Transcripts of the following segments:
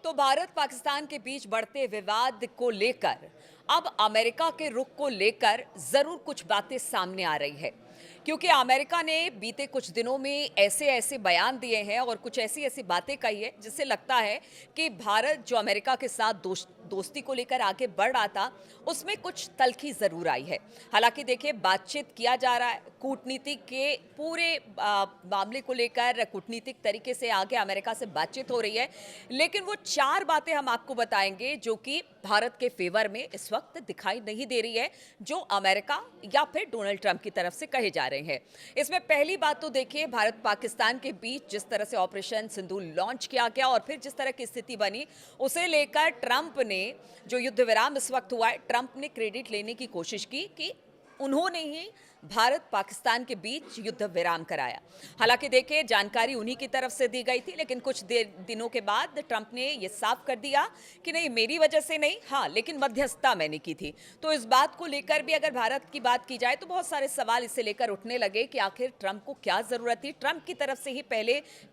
तो भारत पाकिस्तान के बीच बढ़ते विवाद को लेकर अब अमेरिका के रुख को लेकर जरूर कुछ बातें सामने आ रही है, क्योंकि अमेरिका ने बीते कुछ दिनों में ऐसे ऐसे बयान दिए हैं और कुछ ऐसी ऐसी बातें कही है जिससे लगता है कि भारत जो अमेरिका के साथ दोस्ती को लेकर आगे बढ़ रहा था उसमें कुछ तल्खी जरूर आई है। हालांकि देखिए, बातचीत किया जा रहा है, कूटनीति के पूरे मामले को लेकर कूटनीतिक तरीके से आगे अमेरिका से बातचीत हो रही है, लेकिन वो चार बातें हम आपको बताएंगे जो कि भारत के फेवर में इस वक्त दिखाई नहीं दे रही है, जो अमेरिका या फिर डोनाल्ड ट्रंप की तरफ से कहे जा रहे हैं। इसमें पहली बात तो देखिए, भारत पाकिस्तान के बीच जिस तरह से ऑपरेशन सिंदूर लॉन्च किया गया और फिर जिस तरह की स्थिति बनी, उसे लेकर ट्रंप ने जो युद्ध विराम इस वक्त हुआ है, ट्रंप ने क्रेडिट लेने की कोशिश की कि उन्होंने ही भारत पाकिस्तान के बीच युद्ध विराम कराया। हालांकि देखिए, जानकारी उन्हीं की तरफ से दी गई थी, लेकिन कुछ दिनों के बाद ट्रंप ने यह साफ कर दिया कि नहीं, मेरी वजह से नहीं, हाँ लेकिन मध्यस्थता मैंने की थी। तो इस बात को लेकर भी अगर भारत की बात की जाए तो बहुत सारे सवाल इससे लेकर उठने लगे कि आखिर ट्रंप को क्या जरूरत थी, ट्रंप की तरफ से ही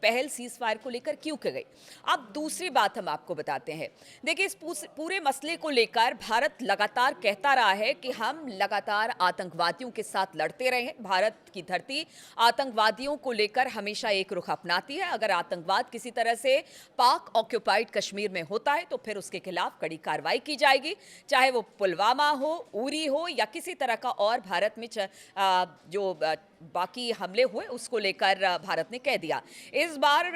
पहल सीज फायर को लेकर क्यों की गई। अब दूसरी बात हम आपको बताते हैं। देखिए, इस पूरे मसले को लेकर भारत लगातार कहता रहा है कि हम लगातार आतंकवादियों के साथ लड़ते रहे हैं। भारत की धरती आतंकवादियों को लेकर हमेशा एक रुख अपनाती है। अगर आतंकवाद किसी तरह से पाक ऑक्युपाइड कश्मीर में होता है तो फिर उसके खिलाफ कड़ी कार्रवाई की जाएगी, चाहे वो पुलवामा हो, उरी हो या किसी तरह का और भारत में बाकी हमले हुए उसको लेकर भारत ने कह दिया। इस बार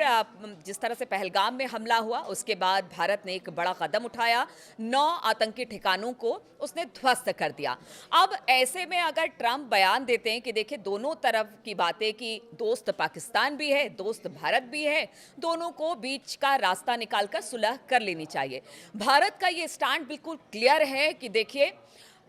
जिस तरह से पहलगाम में हमला हुआ उसके बाद भारत ने एक बड़ा कदम उठाया, 9 आतंकी ठिकानों को उसने ध्वस्त कर दिया। अब ऐसे में अगर ट्रंप बयान देते हैं कि देखिए, दोनों तरफ की बातें कि दोस्त पाकिस्तान भी है, दोस्त भारत भी है, दोनों को बीच का रास्ता निकालकर सुलह कर लेनी चाहिए। भारत का ये स्टैंड बिल्कुल क्लियर है कि देखिए,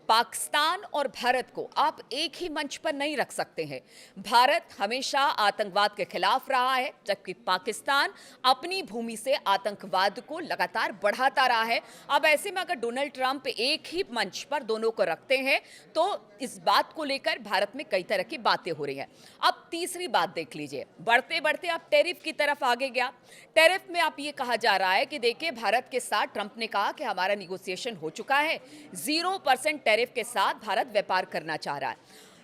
पाकिस्तान और भारत को आप एक ही मंच पर नहीं रख सकते हैं। भारत हमेशा आतंकवाद के खिलाफ रहा है, जबकि पाकिस्तान अपनी भूमि से आतंकवाद को लगातार बढ़ाता रहा है। अब ऐसे में अगर डोनाल्ड ट्रंप एक ही मंच पर दोनों को रखते हैं तो इस बात को लेकर भारत में कई तरह की बातें हो रही हैं। अब तीसरी बात देख लीजिए, बढ़ते बढ़ते अब टैरिफ की तरफ आगे गया। टैरिफ में आप ये कहा जा रहा है कि देखिए, भारत के साथ ट्रंप ने कहा कि हमारा निगोशिएशन हो चुका है, 0% टैरिफ के साथ भारत व्यापार करना चाह रहा है।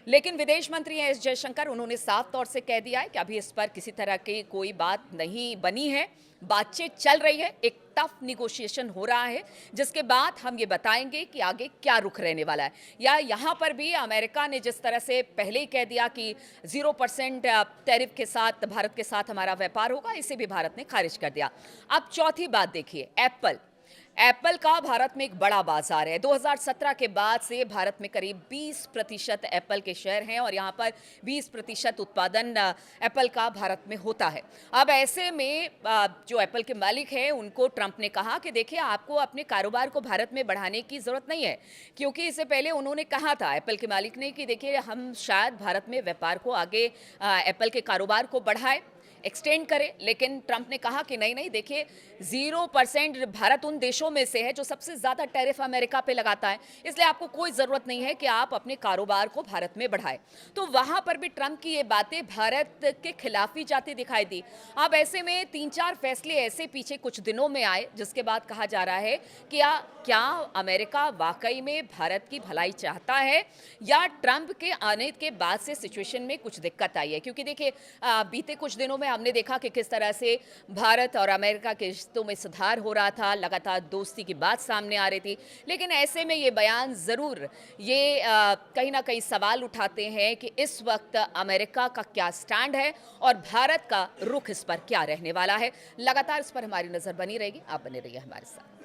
लेकिन विदेश मंत्री एस जयशंकर, उन्होंने साफ तौर से कह दिया है कि अभी इस पर किसी तरह की कोई बात नहीं बनी है, बातचीत चल रही है, एक टफ निगोशिएशन हो रहा है, जिसके बाद हम ये बताएंगे कि आगे क्या रुख रहने वाला है। या यहाँ पर भी अमेरिका ने जिस तरह से पहले ही कह दिया कि 0% टैरिफ के साथ भारत के साथ हमारा व्यापार होगा, इसे भी भारत ने खारिज कर दिया। अब चौथी बात देखिए, एप्पल का भारत में एक बड़ा बाजार है। 2017 के बाद से भारत में करीब 20% एप्पल के शेयर हैं और यहाँ पर 20% उत्पादन एप्पल का भारत में होता है। अब ऐसे में जो एप्पल के मालिक हैं उनको ट्रंप ने कहा कि देखिए, आपको अपने कारोबार को भारत में बढ़ाने की ज़रूरत नहीं है, क्योंकि इससे पहले उन्होंने कहा था एप्पल के मालिक ने कि देखिए, हम शायद भारत में व्यापार को आगे एप्पल के कारोबार को बढ़ाए, एक्सटेंड करे। लेकिन ट्रंप ने कहा कि नहीं नहीं, देखिए, 0% भारत उन देशों में से है जो सबसे ज्यादा टैरिफ अमेरिका पे लगाता है, इसलिए आपको कोई जरूरत नहीं है कि आप अपने कारोबार को भारत में बढ़ाएं। तो वहां पर भी ट्रंप की ये बातें भारत के खिलाफ ही जाती दिखाई दी। अब ऐसे में 3-4 फैसले ऐसे पीछे कुछ दिनों में आए जिसके बाद कहा जा रहा है कि क्या अमेरिका वाकई में भारत की भलाई चाहता है या ट्रंप के आने के बाद से सिचुएशन में कुछ दिक्कत आई है। क्योंकि देखिए, बीते कुछ दिनों में हमने देखा कि किस तरह से भारत और अमेरिका के रिश्तों में सुधार हो रहा था, लगातार दोस्ती की बात सामने आ रही थी। लेकिन ऐसे में ये बयान ज़रूर ये कहीं ना कहीं सवाल उठाते हैं कि इस वक्त अमेरिका का क्या स्टैंड है और भारत का रुख इस पर क्या रहने वाला है। लगातार इस पर हमारी नज़र बनी रहेगी। आप बने रहिए हमारे साथ।